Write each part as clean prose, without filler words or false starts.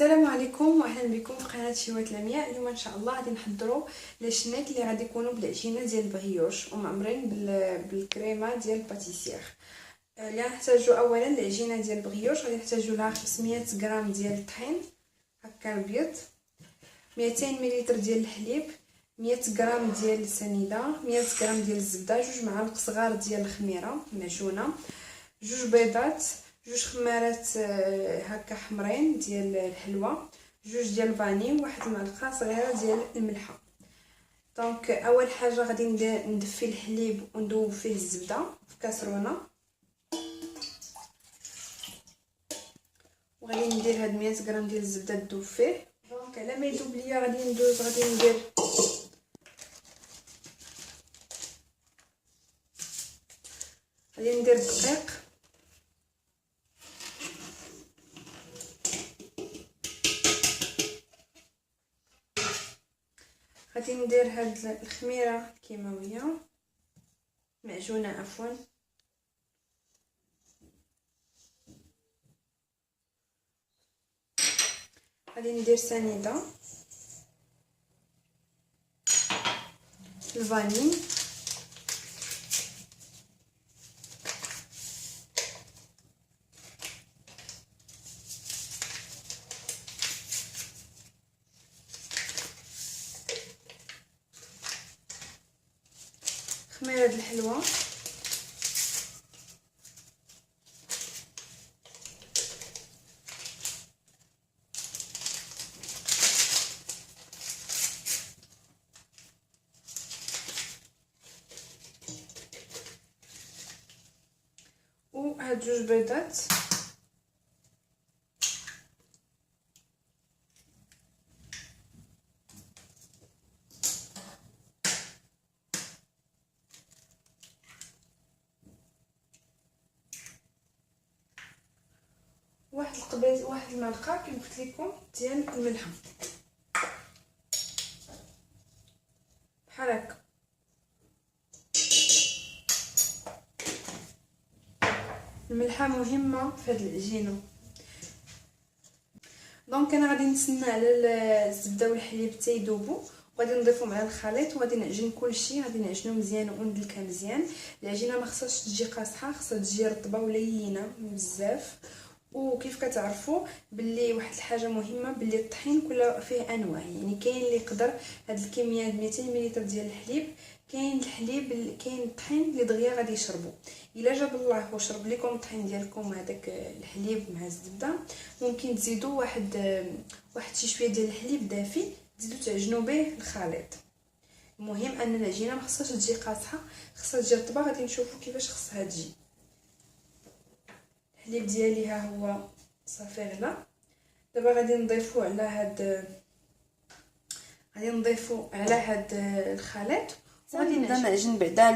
السلام عليكم واهلا بكم في قناه شهوات لمياء. اليوم ان شاء الله غادي نحضروا لي شنيك اللي غادي يكونوا بالعجينه ديال البغيوش ومعمرين بالكريمه ديال الباتيسير. اللي غنحتاجوا اولا العجينه ديال البغيوش، غادي نحتاجوا لها 500 غرام ديال الطحين هكا ابيض، 200 مليلتر ديال الحليب، 100 غرام ديال السنيده، 100 غرام ديال الزبده، 2 معالق صغار ديال الخميره معجونه، 2 بيضات، 2 خمارات هكا حمرين ديال الحلوى، 2 ديال الفاني، وواحد المعلقه صغيره ديال الملحه. دونك اول حاجه غادي ندفي الحليب وندوب فيه الزبده في كاسرونه، وغادي ندير هاد 100 غرام ديال الزبده تذوب فيه. دونك على ما يذوب ليا غادي ندير الدقيق، غادي ندير هاد الخميره الكيماويه معجونه عفوا، غادي ندير سنيده، الفاني، خميره الحلوى، وهاد 2 بيضات، واحد المعلقه كما قلت لكم ديال الملح بحال هكا. الملحه مهمه في هذه العجينه. دونك انا غادي نتسنى على الزبده والحليب حتى يذوبوا، وغادي نضيفهم على الخليط وغادي نعجن كلشي، غادي نعجنو مزيان وندلكها مزيان. العجينه ما خصهاش تجي قاصحه، خصها تجي رطبه ولينه بزاف. وكيف كتعرفوا باللي واحد الحاجه مهمه، باللي الطحين كل فيه انواع، يعني كاين اللي يقدر هاد الكميه 200 مليلتر ديال الحليب، كاين الحليب كاين الطحين اللي دغيا غادي يشربوا. الا جاب الله وشرب لكم الطحين ديالكم هذاك الحليب مع الزبده، ممكن تزيدوا واحد شي شويه ديال الحليب دافي تزيدوا تعجنوا به الخليط. المهم ان العجينه ما خصهاش تجي قاصحه، خصها تجي رطبه. غادي نشوفوا كيفاش خصها تجي. الحليب ديالي ها هو صافي غلا. دابا غادي نضيفو على هاد الخليط، وغادي نبدا نعجن بعدا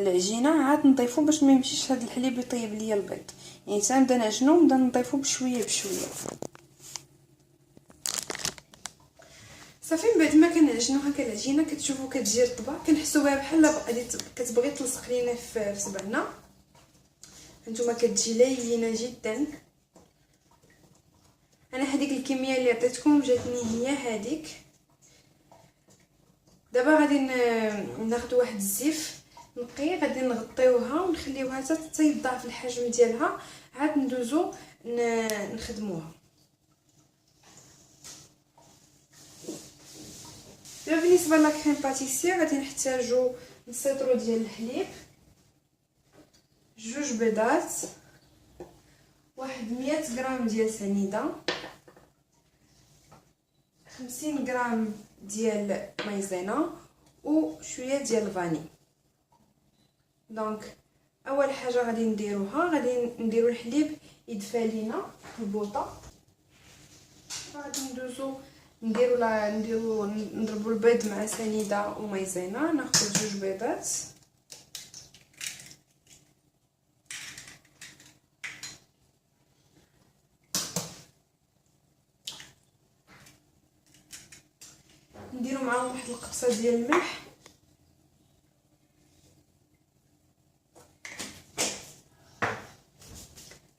العجينه. عاد نضيفو باش ما يمشيش هاد الحليب يطيب ليا البيض، يعني تنبدا نعجنو نبدا نضيفو بشويه بشويه. صافي من بعد ما كنعجنو هكا العجينه كتشوفوا كتجي رطبه، كنحسوا بها بحال غادي كتبغي تلصق لينا في صبعنا. هانتوما كتجي لينه جدا. انا هذيك الكميه اللي عطيتكم جاتني هي هذيك. دابا غادي ناخذ واحد الزيف نقي، غادي نغطيوها ونخليوها حتى يضاعف الحجم ديالها، عاد ندوزو نخدموها. دابا بالنسبه للكريم باتيسير غادي نحتاجو نص لتر ديال الحليب، 2 بيضات، واحد 100 غرام ديال سنيده، 50 غرام ديال مايزينا، وشويه ديال الفاني. دونك اول حاجه غادي نديرو الحليب يدفى لينا في البوطه. غادي نضربو البيض مع سنيده ومايزينا. ناخذ 2 بيضات، نديرو معاهم واحد القبصه ديال الملح،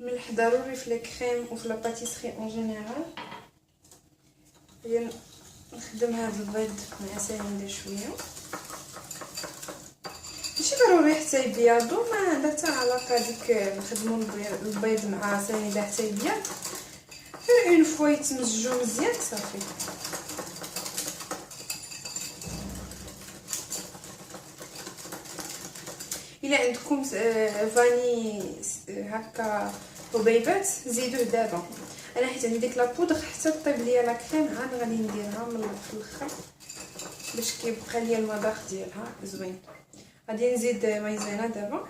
الملح ضروري في الكريم وفي لا باتيسري اون جينيرال. غادي نخدم هذا البيض مع سنيده شويه، ماشي ضروري حتى يبيضو، ما لا حتى علاقه ديك نخدموا البيض مع سنيده حتى يبيض، غير اون فوا يتمزجوا مزيان صافي. الا عندكم فاني هكا حبيبات زيدوه دابا. انا حيت عندي ديك لابودغ حتى طيب ليا لا كريم عاد غادي نديرها من الاخر باش كيبقى ليا المذاق ديالها زوين. غادي نزيد مايزينا دابا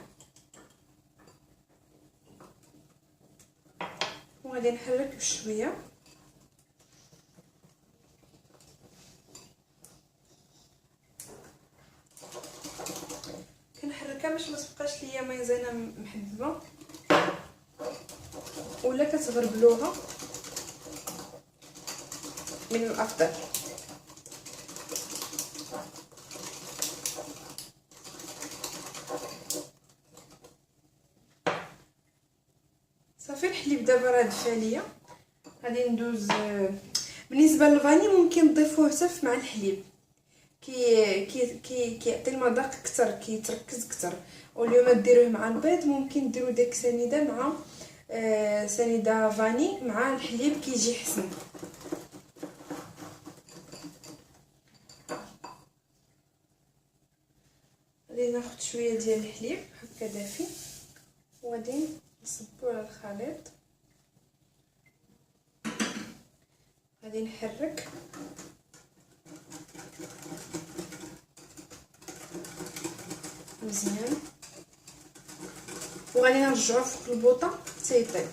وغادي نحرك بشويه، كنحركها باش ما تبقاش ليا مايزينا محببه ولا كتغربلوها من الافضل. صافي الحليب دابا راه دفا ليا، غادي ندوز. بالنسبه للفاني ممكن تضيفوه حتى مع الحليب، كيعطي المذاق اكثر، كيتركز اكثر. واليوم ديروه مع البيض، ممكن ديروا ديك سنيده مع سنيده فاني مع الحليب كيجي حسن. غادي ناخذ شويه ديال الحليب هكا دافي وغادي نصبو على الخليط، غادي نحرك مزيان وغادي نرجعو فوق البوطه حتى يطيب.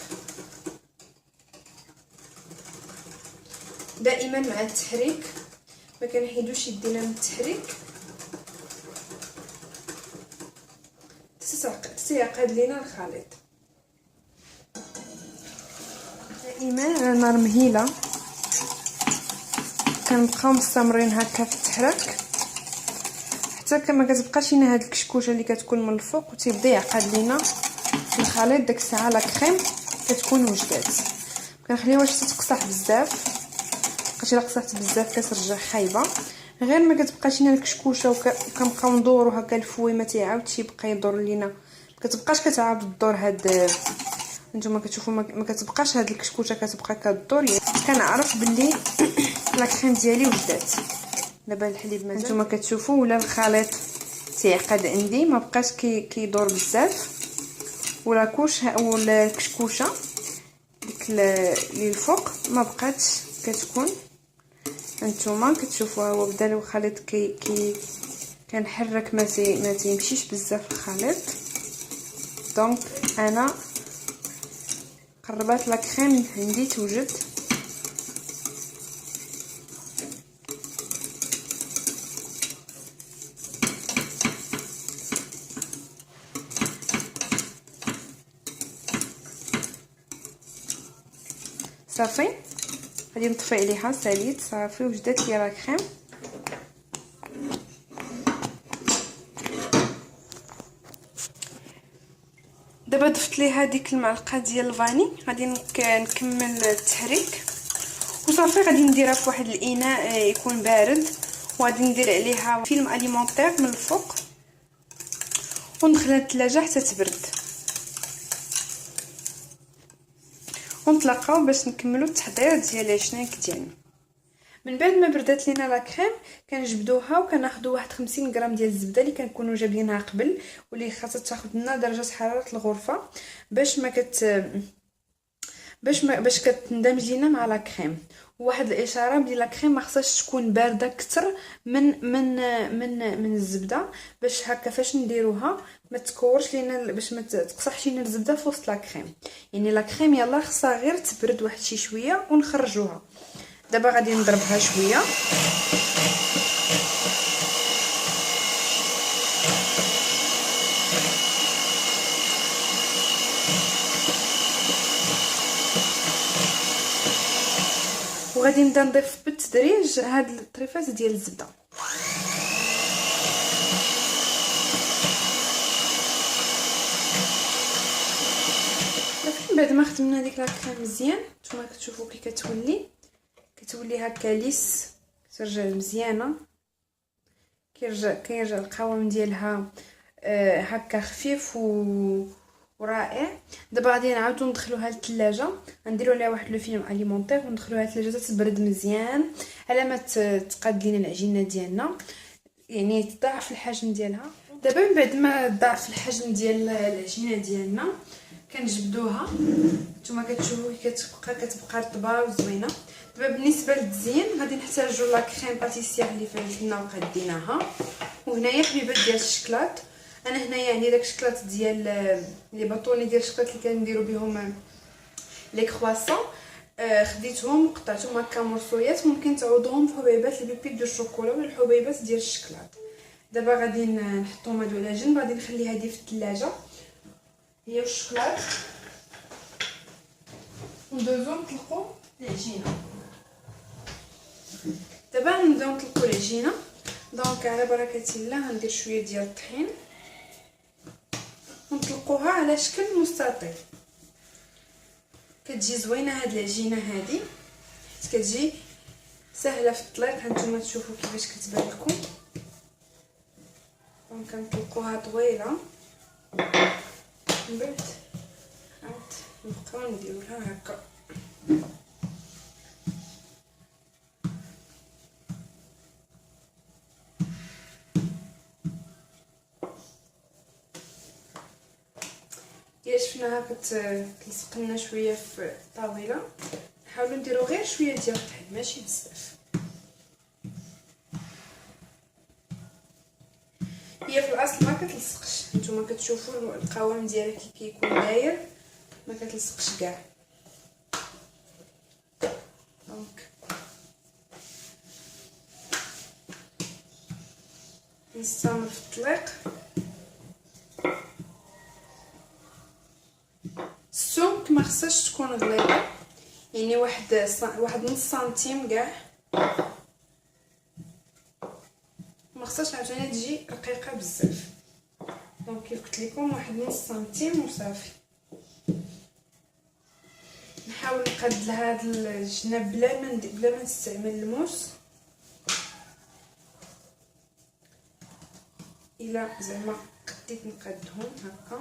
دائما مع التحريك ما كنحيدوش يدينا من التحريك تيعقد لينا الخليط. دائما على نار مهيله كنبقاو مستمرين هكا في التحرك حتى كما كتبقاش لينا هاد الكشكوشه اللي كتكون من الفوق وتيبدا يعقد لينا الخليط. داك الساعه لا كريم كتكون وجدات. كنخليوهاش تتقصح بزاف، بقات الا قصحت بزاف كترجع خايبه. غير ما كتبقاش لينا الكشكوشه وكنبقاو ندورو هكا الفوي ما تيعاودش يبقى يدور لينا، ما كتبقاش كتعاود الدور. هاد نتوما كتشوفوا ما كتبقاش هاد الكشكوشه كتبقى كدور، كنعرف باللي لا كريم ديالي وجدات. دابا الحليب مازال نتوما كتشوفوا ولا الخليط تيعقد عندي، ما بقاش كيدور بزاف، ولا كوش ولا الكشكوشه ديك اللي الفوق ما بقاتش كتكون. هانتوما كتشوفوها هو بدا الخليط كنحرك ما تيمشيش بزاف الخليط. دونك انا قربات لا كريم عندي توجد. صافي غادي نطفي عليها ساليت. صافي وجدت لي لا كريم. دابا ضفت ليها ديك المعلقه ديال الفاني، غادي نكمل التحريك وصافي. غادي نديرها في واحد الاناء يكون بارد وغادي ندير عليها فيلم اليمونطير من الفوق وندخلها للثلاجه حتى تبرد، ونتلاقاو باش نكملوا التحضير ديال الشناك ديالنا. من بعد ما بردات لينا لا كريم كنجبدوها وكناخذوا واحد 50 غرام ديال الزبده اللي كنكونوا جابينها قبل واللي خاصها تاخذ لنا درجه حراره الغرفه باش كتندمج لينا مع لا كريم. وواحد الاشاره بلي لا كريم ما خصهاش تكون بارده اكثر من الزبده، باش هكا فاش نديروها ما تكورش لينا، باش ما تقصحش لينا الزبده في وسط لا كريم. يعني لا كريم يلا خصها غير تبرد واحد شي شويه ونخرجوها. دابا غادي نضربها شويه وغادي نبدا نضيف بالتدريج هاد الطريفات ديال الزبده. بعد ما خدمنا ديك لا كريم مزيان نتوما كتشوفوا كي كتولي كتولي هكا ليس، كترجع مزيانه، كيرجع القوام ديالها هكا خفيف ورائع. دابا غادي نعاودو ندخلوها للثلاجه، غنديرو عليها واحد لو فيلم اليمونطير وندخلوها للثلاجه تبرد مزيان على ما تقاد لينا العجينه ديالنا، يعني تضاعف الحجم ديالها. دابا من بعد ما ضاعف الحجم ديال العجينه ديالنا كنجبدوها. نتوما كتشوفوا كتبقى رطبه وزوينه. دابا بالنسبه للتزيين غادي نحتاجوا لا كريم باتيسير اللي فايتنا وقديناها، وهنايا حبيبات ديال الشكلاط. انا هنايا عندي داك الشكلاط ديال لي باطوني ديال الشكلاط اللي كنديروا بهم لي كرواسون، خديتهم وقطعتهم هكا مرصويات. ممكن تعوضوهم بحبيبات لي بيبيت دو الشوكولا ولا الحبيبات ديال الشكلاط. دابا غادي نحطهم هادو على جنب، غادي نخلي هادي في الثلاجه هي والشكلاط، وندوزو نطلقو العجينه. دابا نبداو نطلقو العجينه. دونك على بركه الله غندير شويه ديال الطحين ونطلقوها على شكل مستطيل. كتجي زوينه هاد العجينه هادي، حيت كتجي سهله في الطليق. هانتوما تشوفوا كيفاش كتبان لكم. دونك كنطلقوها طويله، من بعد عاد نبقاو نديروها هكا. الا شفناها كتلصق لنا شويه في الطاوله، نحاولوا نديروا غير شويه ديال الطحين ماشي بزاف. هي في الاصل ما كتلصقش، نتوما كتشوفوا القوام ديالها كي كيكون داير ما كتلصقش كاع. دونك نستمر في الطليق. السمك ما خصهاش تكون غليظه، يعني واحد نص سنتيم كاع، ما خصهاش عاوتاني تجي رقيقه بزاف. دونك كيف قلت لكم واحد نص سنتيم وصافي. نحاول نقاد لهاد الجناب بلا ما نستعمل الموس، الا زعما قديت نقادهم هكا.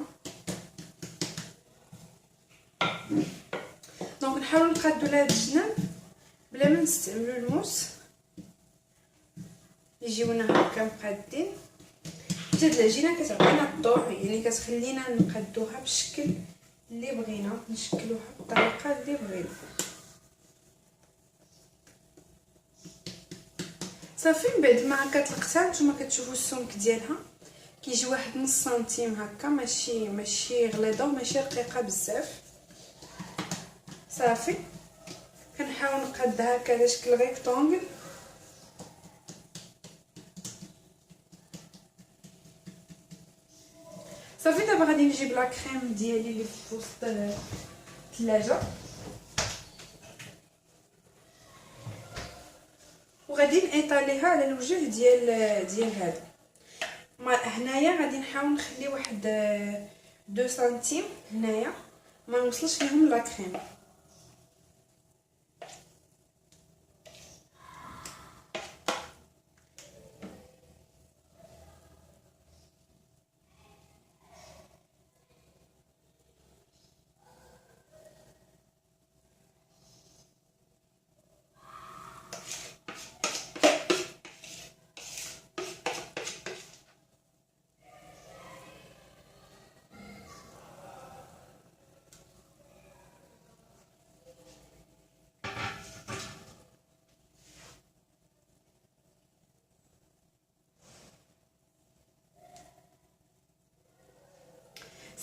دونك نحاول نقادو لهاد الجناب بلا ما نستعملوا الموس، يجيونا هكا مقادين. حتى هاد العجينه كتعطينا الضوء، يعني كتخلينا نقادوها بالشكل اللي بغينا، نشكلوها بالطريقه اللي بغينا. صافي من بعد ما كطلقتها نتوما كتشوفوا السمك ديالها كيجي واحد نص سنتيم هكا، ماشي غليظه وماشي رقيقه بزاف. صافي كنحاول نقادها هكا على شكل ريكتونغل. صافي دابا غادي نجيب لا كريم ديالي اللي في وسط الثلاجه، وغادي نيطاليها على الوجه ديال هذا. هنايا غادي نحاول نخلي واحد 2 سنتيم هنايا ما نوصلش ليهم لا كريم.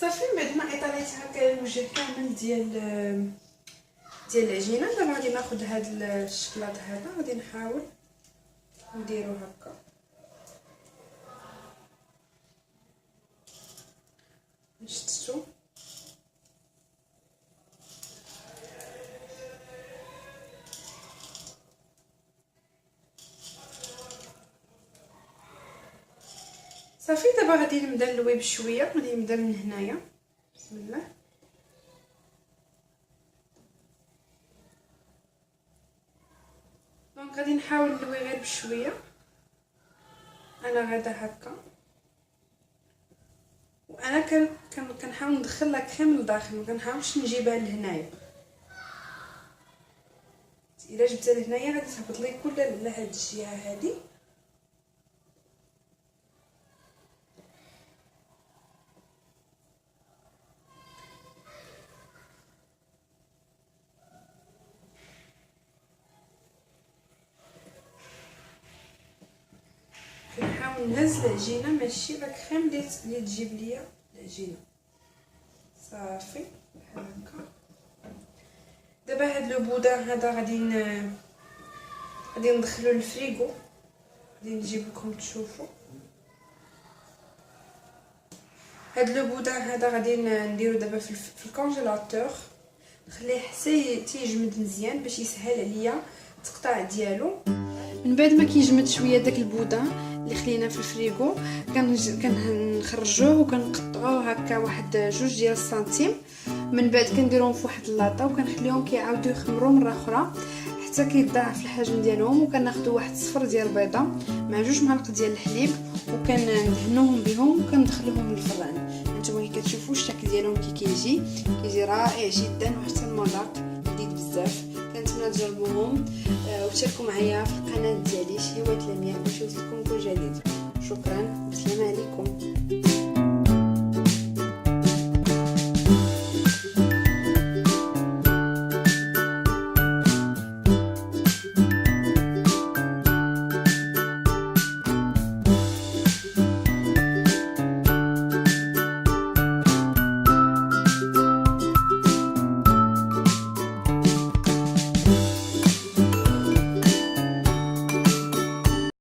صافي من بعد ما ايطاليت هكا الوجه كامل ديال العجينه، دابا غادي ناخذ هذا الشكلاط هذا، غادي نحاول نديرو هكا نشتتو. صافي دابا غادي نبدا نلوي بشويه، غادي نبدا من هنايا. بسم الله. دونك غادي نحاول نلوي غير بشويه. انا غادا هكا، وانا كنحاول ندخل لا كريم لداخل، ما كنحاولش نجيبها لهنايا. الا جبتها لهنايا غادي تهبط لي كل لهاد الجهه هادي. كنحاول نهز العجينه، ماشي لا كريم اللي تجيب ليا العجينه. صافي بحال هكا. دابا هاد لو بودان هذا غادي ندخلو للفريغو، غادي نجيب لكم تشوفوا. هاد لو بودان هذا غادي نديرو دابا في الكونجيلاتور، نخليه حتى تيجمد مزيان باش يسهل عليا التقطاع ديالو. من بعد ما كيجمد شويه داك البودان اللي خلينا في الفريغو، كنخرجوه وكنقطعوه هكا واحد 2 ديال السنتيم. من بعد كنديرهم في واحد اللاطه وكنخليهم كيعاودوا يخمروا مره اخرى حتى كيتضاعف الحجم ديالهم. وكناخذوا واحد صفر ديال البيضه مع 2 معالق ديال الحليب وكندهنوهم بهم وكندخلوهم للفران. نتوما كي كتشوفوا الشكل ديالهم كيجي رائع جدا، وحتى المذاق لذيذ بزاف. كنتمنى تجربوهم وتشاركوا معايا في القناه ديالي شهوات لمياء باش يوصلكم كل جديد. شكرا، السلام عليكم.